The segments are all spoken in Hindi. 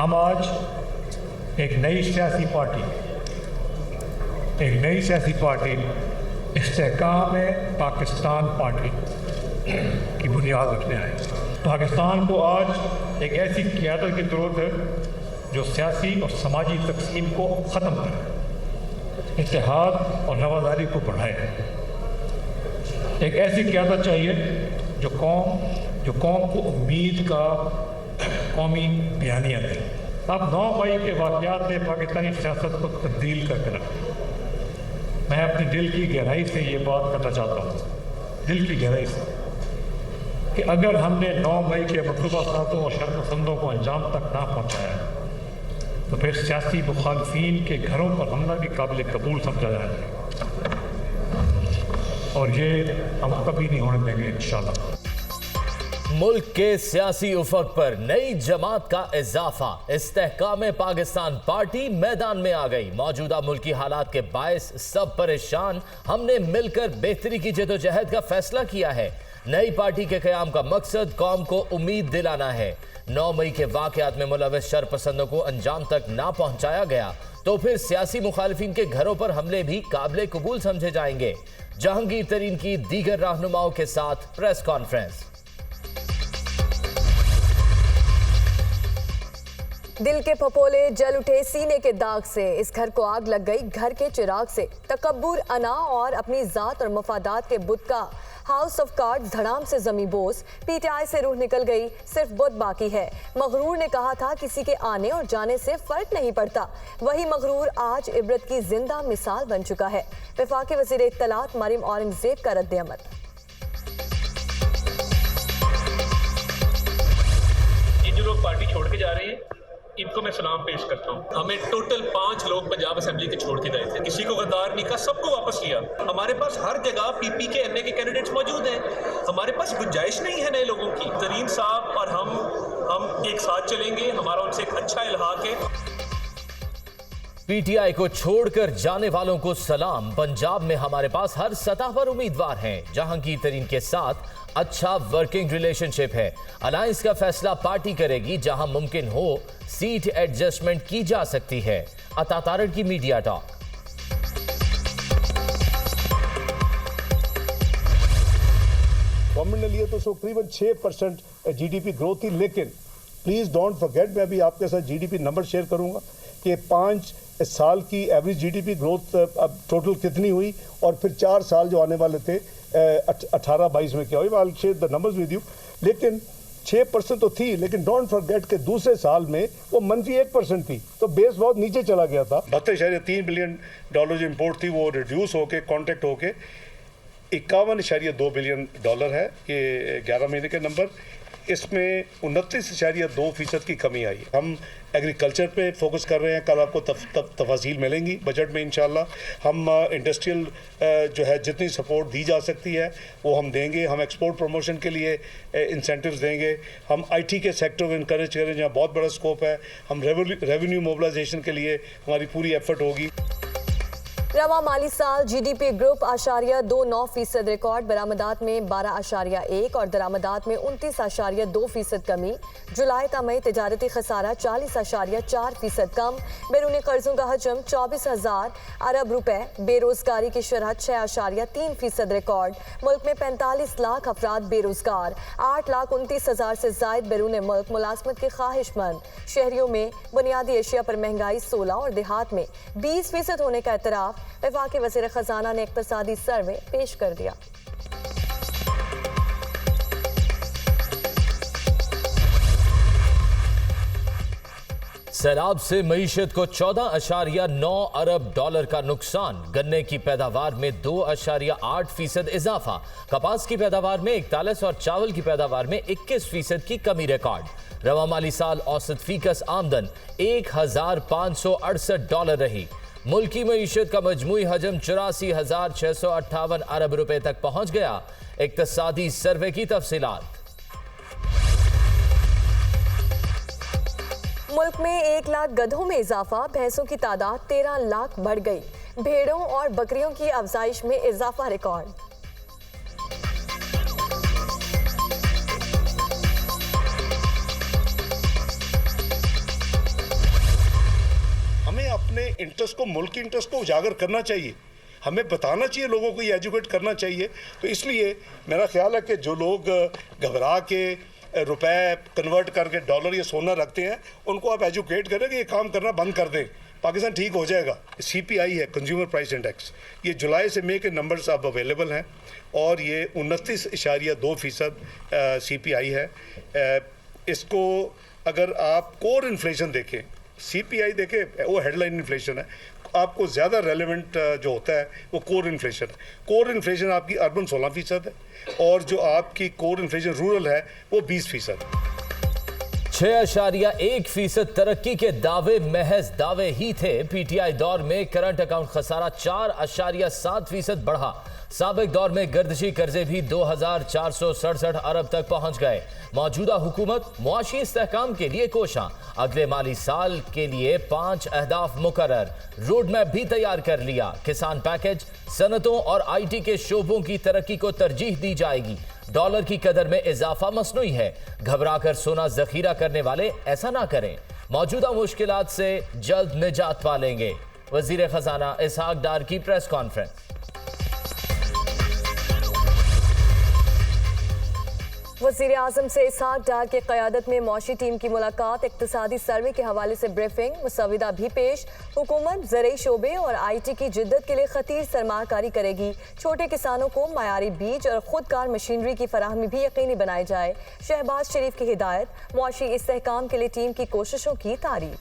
हम आज एक नई सियासी पार्टी इस्तेहकाम पाकिस्तान पार्टी की बुनियाद रखने आए। पाकिस्तान को आज एक ऐसी क़यादत की ज़रूरत है जो सियासी और समाजी तकसीम को ख़त्म करे, इत्तेहाद और रवादारी को बढ़ाए। एक ऐसी क़यादत चाहिए जो कौम को उम्मीद का कौमी बयानिया दे। अब 9 मई के वाक़यात ने पाकिस्तानी सियासत को तब्दील करके रखा। मैं अपने दिल की गहराई से ये बात करना चाहता हूँ, दिल की गहराई से, कि अगर हमने 9 मई के मतलूबा सातों और शर्मपसंदों को अंजाम तक ना पहुँचाया तो फिर सियासी मुखालफीन के घरों पर हमला भी काबिल कबूल समझा जाएगा, और ये हम कभी नहीं होने देंगे इंशाल्लाह। मुल्क के सियासी उफक पर नई जमात का इजाफा, इस्तेहकाम पाकिस्तान पार्टी मैदान में आ गई। मौजूदा मुल्की हालात के बायस सब परेशान, हमने मिलकर बेहतरी की जदोजहद का फैसला किया है। नई पार्टी के क़याम का मकसद कौम को उम्मीद दिलाना है। 9 मई के वाक़यात में मुलव्वस शरपसंदों को अंजाम तक ना पहुंचाया गया तो फिर सियासी मुखालिफिन के घरों पर हमले भी काबिल कबूल समझे जाएंगे। जहांगीर तरीन की दीगर रहनुमाओं के साथ प्रेस कॉन्फ्रेंस। दिल के फपोले जल उठे सीने के दाग से, इस घर को आग लग गई घर के चिराग से। तकब्बुर, अना और अपनी जात और मफादात के बुत का हाउस ऑफ कार्ड्स धड़ाम से जमी बोस। पीटीआई से रूह निकल गई, सिर्फ बुत बाकी है। मगरूर ने कहा था किसी के आने और जाने से फर्क नहीं पड़ता, वही मगरूर आज इबरत की जिंदा मिसाल बन चुका है। वफाकी वज़ीर इत्तलात मरियम औरंगजेब का रद्द-ए-अमल। ये जो लोग पार्टी छोड़ के जा रहे हैं इनको मैं सलाम पेश करता हूँ। हमें टोटल 5 लोग पंजाब असेंबली के छोड़ के गए थे, किसी को गद्दार नहीं कहा, सबको वापस लिया। हमारे पास हर जगह पीपी के एमए के कैंडिडेट्स मौजूद हैं, हमारे पास गुंजाइश नहीं है नए लोगों की। तरीन साहब और हम एक साथ चलेंगे, हमारा उनसे एक अच्छा इल्हाक है। पीटीआई को छोड़कर जाने वालों को सलाम। पंजाब में हमारे पास हर सतह पर उम्मीदवार हैं। जहांगीर तरीन के साथ अच्छा वर्किंग रिलेशनशिप है। अलायंस का फैसला पार्टी करेगी, जहां मुमकिन हो सीट एडजस्टमेंट की जा सकती है। अता तारड़ की मीडिया टॉक। गवर्नमेंट ने लिए तो तकरीबन 6% जीडीपी ग्रोथ थी, लेकिन प्लीज डोंट फॉरगेट, मैं अभी आपके साथ जीडीपी नंबर शेयर करूंगा कि 5 साल की एवरेज जीडीपी ग्रोथ अब टोटल कितनी हुई, और फिर 4 साल जो आने वाले थे 18-22 में क्या हुई। I will share the numbers with you. लेकिन 6% तो थी, लेकिन डोंट फॉरगेट के दूसरे साल में वो -1% थी, तो बेस बहुत नीचे चला गया था। 72.3 बिलियन डॉलर जो इम्पोर्ट थी वो रिड्यूस होके कॉन्ट्रैक्ट होके 51.2 बिलियन डॉलर है ये 11 महीने के नंबर। इसमें 29.2% की कमी आई। हम एग्रीकल्चर पे फोकस कर रहे हैं, कल आपको तफासील मिलेंगी बजट में इंशाल्लाह। हम इंडस्ट्रियल जो है जितनी सपोर्ट दी जा सकती है वो हम देंगे। हम एक्सपोर्ट प्रमोशन के लिए इंसेंटिव्स देंगे। हम आईटी के सेक्टर को इनकरेज करें जहाँ बहुत बड़ा स्कोप है। हम रेवेन्यू मोबिलाइजेशन के लिए हमारी पूरी एफर्ट होगी। रवा माली साल जीडीपी ग्रुप +2.9% रिकॉर्ड, बरामदात में 12.1 और दरामदात में 29.2% कमी। जुलाई ता मई तिजारती खसारा 40.4% कम। बैरूनी कर्जों का हजम 24,000 अरब रुपए। बेरोजगारी की शरह 6.3% रिकॉर्ड। मुल्क में 45 लाख अफराद बेरोजगार, 8,29,000 से जायद बैरून मुल्क मुलाजमत के ख्वाहिशमंद। शहरियों में बुनियादी एशिया पर महंगाई 16 और देहात में 20% होने का एतराफ़। वफाकी वज़ीर खजाना ने इक़्तिसादी सर्वे पेश कर दिया। सैलाब से मईशत को 14.9 अरब डॉलर का नुकसान। गन्ने की पैदावार में 2.8% इजाफा। कपास की पैदावार में 41 और चावल की पैदावार में 21% की कमी रिकॉर्ड। रवा माली साल औसत फीकस आमदन 1,568 डॉलर रही। मुल्की मईशत का मजमूई हजम 84,658 अरब रुपए तक पहुंच गया। इक्तिसादी सर्वे की तफसीलात। मुल्क में 1 लाख गधों में इजाफा, भैंसों की तादाद 13 लाख बढ़ गई। भेड़ों और बकरियों की अफजाइश में इजाफा रिकॉर्ड। अपने इंटरेस्ट को, मुल्क के इंटरेस्ट को उजागर करना चाहिए, हमें बताना चाहिए, लोगों को ये एजुकेट करना चाहिए। तो इसलिए मेरा ख्याल है कि जो लोग घबरा के रुपए कन्वर्ट करके डॉलर या सोना रखते हैं, उनको आप एजुकेट करें कि ये काम करना बंद कर दें, पाकिस्तान ठीक हो जाएगा। CPI है, कंज्यूमर प्राइस इंडेक्स, ये जुलाई से मई के नंबर्स अब अवेलेबल हैं और ये 29.2% CPI है। इसको अगर आप कोर इन्फ्लेशन देखें, CPI देखें, वो हेडलाइन इन्फ्लेशन है, आपको ज़्यादा रेलेवेंट जो होता है वो कोर इन्फ्लेशन है। कोर इन्फ्लेशन आपकी अर्बन 16% है और जो आपकी कोर इन्फ्लेशन रूरल है वो 20%। 6.1% तरक्की के दावे महज दावे ही थे। PTI दौर में करंट अकाउंट खसारा 4.7% बढ़ा। साबिक दौर में गर्दिशी कर्जे भी 2,467 अरब तक पहुंच गए। मौजूदा हुकूमत मुआशी इस्तेहकाम के लिए कोशां। अगले माली साल के लिए 5 अहदाफ मुकर्रर, रोड मैप भी तैयार कर लिया। किसान पैकेज, सनतों और IT के शोबों की तरक्की को तरजीह दी जाएगी। डॉलर की कदर में इजाफा मसनूई है। घबराकर सोना जखीरा करने वाले ऐसा ना करें। मौजूदा मुश्किलात से जल्द निजात पालेंगे। वजीर खजाना इसहाक डार की प्रेस कॉन्फ्रेंस। वज़ीर आज़म से इसहाक डार की क़यादत में मौशी टीम की मुलाकात। इक़्तिसादी सर्वे के हवाले से ब्रीफिंग, मुसविदा भी पेश। हुकूमत ज़रई शोबे और IT की जिद्दत के लिए खतीर सरमाकारी करेगी। छोटे किसानों को मयारी बीज और खुदकार मशीनरी की फराहमी भी यकीनी बनाई जाए। शहबाज शरीफ की हिदायत। मौशी इस्तेहकाम के लिए टीम की कोशिशों की तारीफ।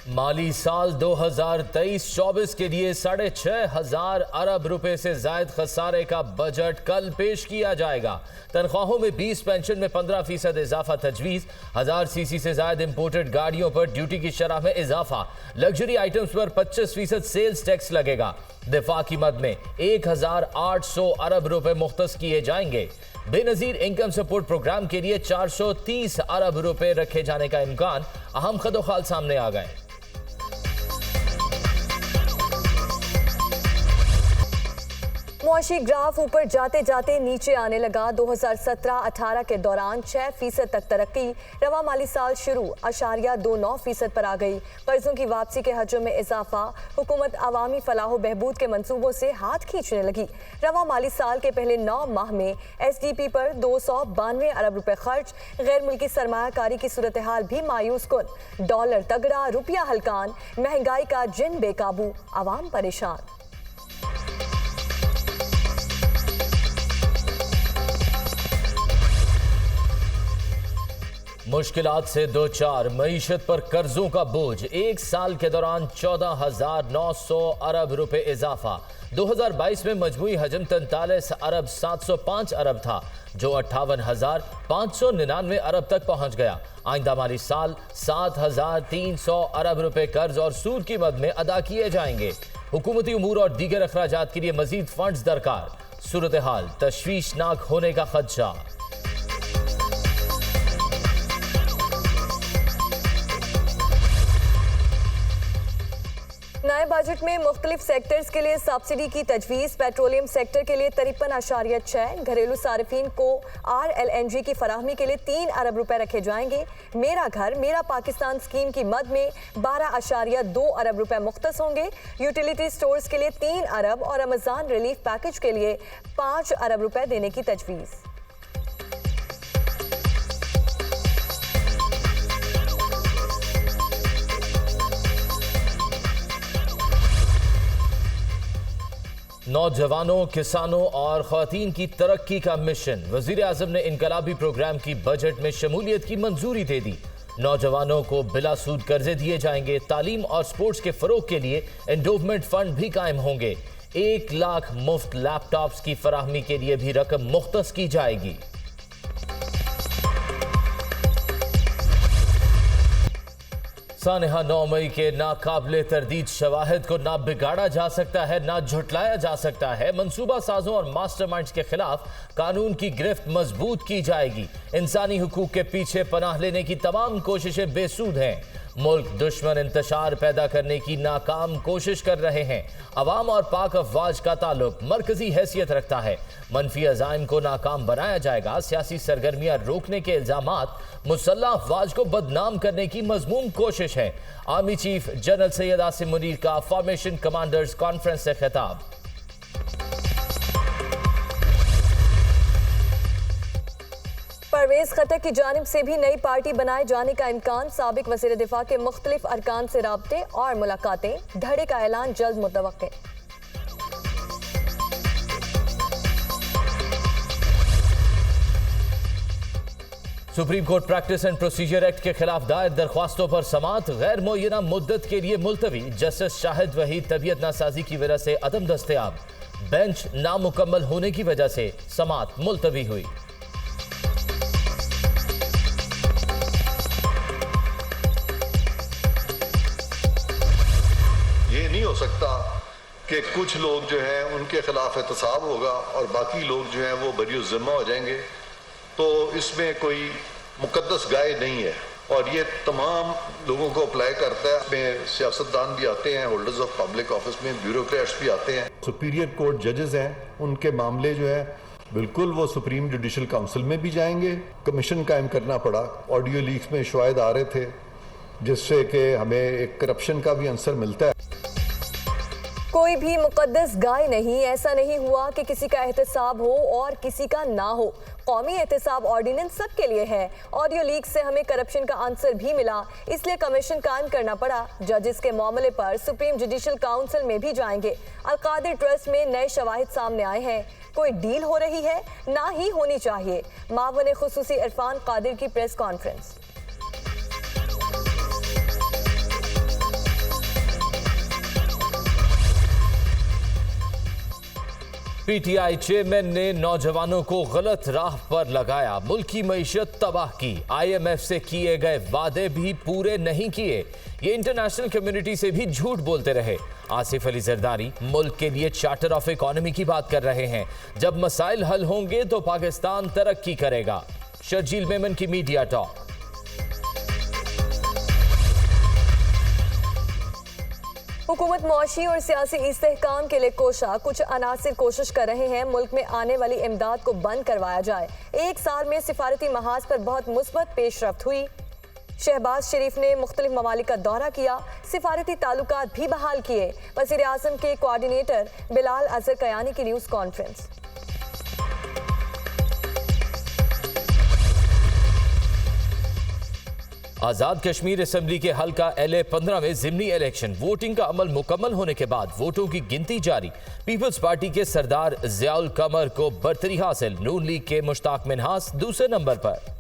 माली साल 2023-24 के लिए 6,500 अरब रुपए से जायद खसारे का बजट कल पेश किया जाएगा। तनख्वाहों में 20, पेंशन में 15% इजाफा तजवीज़। 1000 सीसी से जायद इंपोर्टेड गाड़ियों पर ड्यूटी की शरह में इजाफा। लग्जरी आइटम्स पर 25% सेल्स टैक्स लगेगा। दिफा की मद में 1,800 अरब रुपए मुख्तस किए जाएंगे। बेनजीर इनकम सपोर्ट प्रोग्राम के लिए 430 अरब रुपए रखे जाने का इम्कान। अहम खदोखाल सामने आ गए। मुआशी ग्राफ ऊपर जाते जाते नीचे आने लगा। 2017-18 के दौरान 6% तक तरक्की। रवा माली साल शुरू 0.29% पर आ गई। कर्जों की वापसी के हजम में इजाफा। हुकूमत अवामी फलाह बहबूद के मंसूबों से हाथ खींचने लगी। रवा माली साल के पहले 9 माह में SDP पर 292 अरब रुपए खर्च। गैर मुल्की सरमायाकारी की सूरत हाल भी मायूस कुन। डॉलर तगड़ा, रुपया हल्कान, महंगाई का जिन बेकाबू, आवाम परेशान। मुश्किलात से दो चार, मईशत पर कर्जों का बोझ। एक साल के दौरान 14,900 अरब रुपए इजाफा। 2022 में मजमूई हजम 43 अरब 705 अरब था, जो 58,599 अरब तक पहुंच गया। आइंदा माली साल 7,300 अरब रुपए कर्ज और सूद की मद में अदा किए जाएंगे। हुकूमती उमूर और दीगर अखराजात के लिए मजीद फंड्स दरकार। सूरत हाल तशवीशनाक होने का खदशा। नए बजट में मुख्तलिफ सेक्टर्स के लिए सब्सिडी की तजवीज़। पेट्रोलियम सेक्टर के लिए 53.6, घरेलू सार्फिन को RLNG की फराहमी के लिए 3 अरब रुपए रखे जाएंगे। मेरा घर मेरा पाकिस्तान स्कीम की मद में 12.2 अरब रुपए मुख्तस होंगे। यूटिलिटी स्टोर्स के लिए 3 अरब और रमजान रिलीफ पैकेज के लिए 5 अरब रुपए देने की तजवीज़। नौजवानों, किसानों और ख्वातीन की तरक्की का मिशन। वजीर आज़म ने इनकलाबी प्रोग्राम की बजट में शमूलियत की मंजूरी दे दी। नौजवानों को बिला सूद कर्जे दिए जाएंगे। तालीम और स्पोर्ट्स के फरोग के लिए एंडोवमेंट फंड भी कायम होंगे। 1 लाख मुफ्त लैपटॉप्स की फराहमी के लिए भी रकम मुख्तस की जाएगी। सानहा 9 मई के नाकाबिले तरदीद शवाहिद को ना बिगाड़ा जा सकता है, ना झुटलाया जा सकता है। मंसूबा साजों और मास्टरमाइंड्स के खिलाफ कानून की गिरफ्त मजबूत की जाएगी। इंसानी हुकूक के पीछे पनाह लेने की तमाम कोशिशें बेसूद हैं। मुल्क दुश्मन इंतशार पैदा करने की नाकाम कोशिश कर रहे हैं। अवाम और पाक अफवाज का ताल्लुक मरकजी हैसियत रखता है। मनफी अज़ाइम को नाकाम बनाया जाएगा। सियासी सरगर्मियां रोकने के इल्जामात मुसल्लह अफवाज को बदनाम करने की मजमूम कोशिश है। Army chief general Syed Asim Munir का फॉर्मेशन कमांडर्स कॉन्फ्रेंस से खिताब। परवेज खटक की जानिब से भी नई पार्टी बनाए जाने का इम्कान। साबिक वज़ीर दिफा के मुख्तलिफ अरकान से राब्ते और मुलाकातें। धड़े का ऐलान जल्द मुतवक्के। Supreme Court practice and procedure act के खिलाफ दायर दरख्वास्तों पर समाअत गैर मुअय्यना मुद्दत के लिए मुलतवी। जस्टिस शाहिद वहीद तबीयत नासाजी की वजह से अदम दस्तयाब। बेंच नामुकम्मल होने की वजह से समाअत मुलतवी हुई। ये नहीं हो सकता कि कुछ लोग जो हैं उनके खिलाफ एहतसाब होगा और बाकी लोग जो हैं वो बरी ज़िम्मा हो जाएंगे। तो इसमें कोई मुकद्दस गाय नहीं है और ये तमाम लोगों को अप्लाई करता है। इसमें सियासतदान भी आते हैं, होल्डर्स ऑफ पब्लिक ऑफिस में ब्यूरोक्रेट्स भी आते हैं। सुपीरियर कोर्ट जजेस हैं, उनके मामले जो है बिल्कुल वो सुप्रीम जुडिशल काउंसिल में भी जाएंगे। कमीशन कायम करना पड़ा। ऑडियो लीक्स में शवाहिद आ रहे थे जिससे कि हमें एक करप्शन का भी आंसर मिलता है। कोई भी मुकद्दस गाय नहीं। ऐसा नहीं हुआ कि किसी का एहतसाब हो और किसी का ना हो। कौमी एहतसाब ऑर्डिनेंस सबके लिए है। ऑडियो लीक से हमें करप्शन का आंसर भी मिला, इसलिए कमीशन कायम करना पड़ा। जजेस के मामले पर सुप्रीम जुडिशल काउंसिल में भी जाएंगे। अलकादिर ट्रस्ट में नए शवाहिद सामने आए हैं। कोई डील हो रही है, ना ही होनी चाहिए। मावन खुसूसी इरफान कादिर की प्रेस कॉन्फ्रेंस। पीटीआई चेयरमैन ने नौजवानों को गलत राह पर लगाया। मुल्क की मईशत तबाह की। IMF से किए गए वादे भी पूरे नहीं किए। ये इंटरनेशनल कम्युनिटी से भी झूठ बोलते रहे। आसिफ अली जरदारी मुल्क के लिए चार्टर ऑफ इकोनॉमी की बात कर रहे हैं। जब मसाइल हल होंगे तो पाकिस्तान तरक्की करेगा। शर्जील मेमन की मीडिया टॉक। हुकूमत मुआशी और सियासी इस्तेहकाम के लिए कोशा। कुछ अनासिर कोशिश कर रहे हैं मुल्क में आने वाली इमदाद को बंद करवाया जाए। एक साल में सिफारती महाज पर बहुत मुस्बत पेशरफ्त हुई। शहबाज शरीफ ने मुख्तलिफ ममालिक का दौरा किया। सिफारती ताल्लुकात भी बहाल किए। वज़ीर आज़म के कोऑर्डिनेटर बिलाल अजहर कयानी की न्यूज़ कॉन्फ्रेंस। आजाद कश्मीर असेंबली के हल्का LA 15 में जिमनी इलेक्शन। वोटिंग का अमल मुकम्मल होने के बाद वोटों की गिनती जारी। पीपल्स पार्टी के सरदार ज़ियाउल कमर को बरतरी हासिल। नून लीग के मुश्ताक मिन्हास दूसरे नंबर पर।